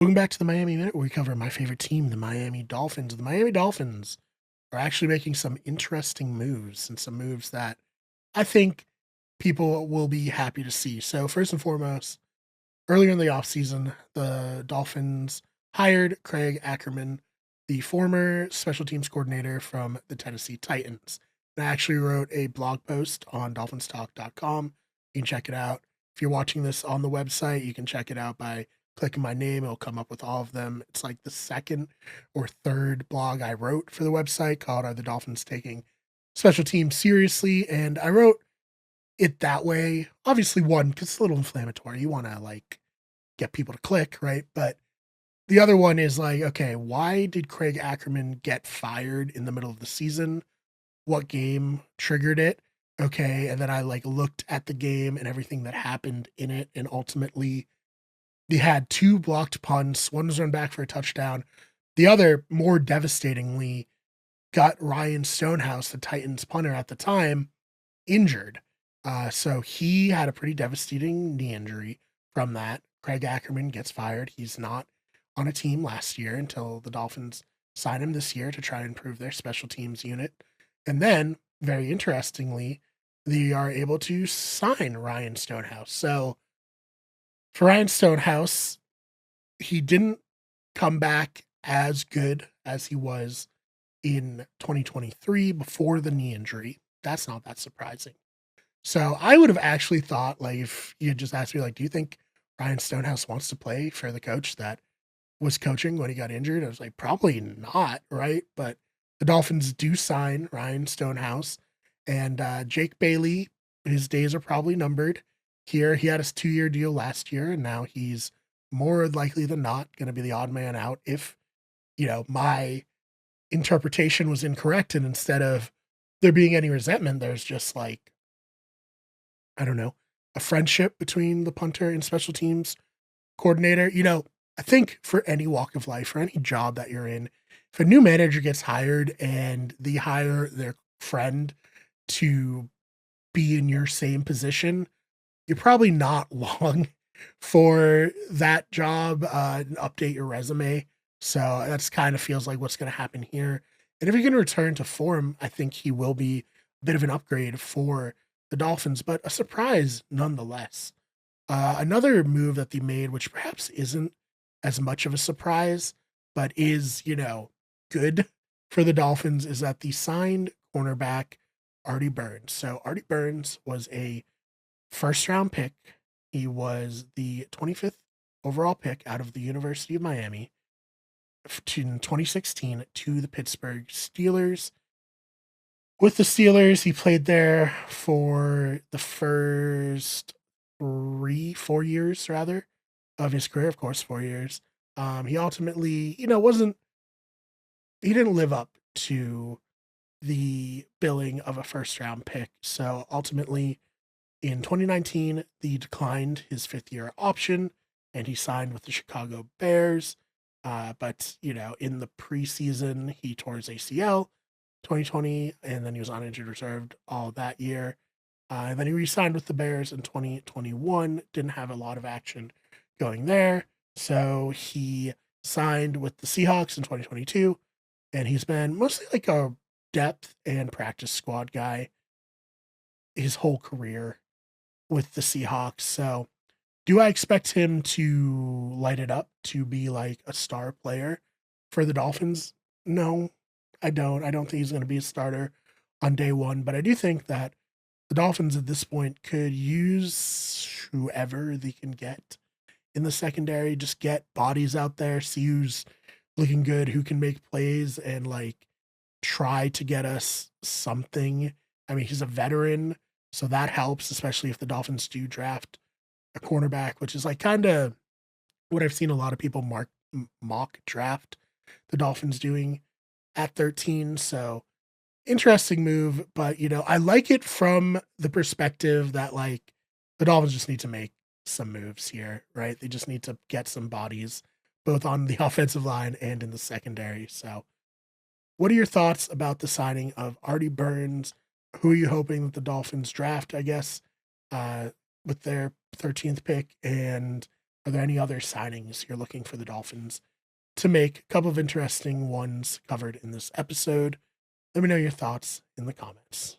Welcome back to the Miami Minute, where we cover my favorite team, the Miami Dolphins. The Miami Dolphins are actually making some interesting moves and some moves that I think people will be happy to see. So, first and foremost, earlier in the offseason, the Dolphins hired Craig Ackerman, the former special teams coordinator from the Tennessee Titans. And I actually wrote a blog post on dolphinstalk.com. You can check it out. If you're watching this on the website, you can check it out by clicking my name. It'll come up with all of them. It's like the second or third blog I wrote for the website called Are the Dolphins Taking Special Teams Seriously? And I wrote it that way. Obviously, one, because it's a little inflammatory. You want to get people to click, right? But the other one is like, okay, why did Craig Ackerman get fired in the middle of the season? What game triggered it? Okay, and then I looked at the game and everything that happened in it, and ultimately they had two blocked punts. One was run back for a touchdown. The other, more devastatingly, got Ryan Stonehouse, the Titans punter at the time, injured. So he had a pretty devastating knee injury from that. Craig Ackerman gets fired. He's not on a team last year until the Dolphins sign him this year to try and improve their special teams unit. And then, very interestingly, they are able to sign Ryan Stonehouse. So for Ryan Stonehouse, he didn't come back as good as he was in 2023 before the knee injury. That's not that surprising. So I would have actually thought, if you had just asked me, do you think Ryan Stonehouse wants to play for the coach that was coaching when he got injured? I was like, probably not, right? But the Dolphins do sign Ryan Stonehouse, and Jake Bailey, his days are probably numbered here. He had his 2-year deal last year, and now he's more likely than not going to be the odd man out if, my interpretation was incorrect. And instead of there being any resentment, there's just I don't know, a friendship between the punter and special teams coordinator. I think for any walk of life, for any job that you're in, if a new manager gets hired and they hire their friend to be in your same position, you're probably not long for that job, and update your resume. So that's kind of feels like what's going to happen here. And if you're going to return to form, I think he will be a bit of an upgrade for the Dolphins, but a surprise nonetheless. Another move that they made, which perhaps isn't as much of a surprise, but is, good for the Dolphins, is that the signed cornerback Artie Burns. So Artie Burns was a first round pick. He was the 25th overall pick out of the University of Miami in 2016 to the Pittsburgh Steelers. With the Steelers, he played there for the first 4 years rather of his career. Of course, 4 years. He ultimately, he didn't live up to the billing of a first round pick. So ultimately, in 2019, he declined his 5th-year option and he signed with the Chicago Bears. But, in the preseason, he tore his ACL 2020, and then he was on injured reserve all that year. And then he re-signed with the Bears in 2021. Didn't have a lot of action going there. So he signed with the Seahawks in 2022, and he's been mostly like a depth and practice squad guy his whole career with the Seahawks. So do I expect him to light it up to be like a star player for the Dolphins? No, I don't. I don't think he's going to be a starter on day one, but I do think that the Dolphins at this point could use whoever they can get in the secondary, just get bodies out there, see who's looking good, who can make plays, and try to get us something. I mean, he's a veteran, so that helps, especially if the Dolphins do draft a cornerback, which is kind of what I've seen a lot of people mock draft the Dolphins doing at 13. So interesting move, but I like it from the perspective that the Dolphins just need to make some moves here, right? They just need to get some bodies both on the offensive line and in the secondary. So what are your thoughts about the signing of Artie Burns? Who are you hoping that the Dolphins draft, I guess, with their 13th pick? And Are there any other signings you're looking for the Dolphins to make? A couple of interesting ones covered in this episode. Let me know your thoughts in the comments.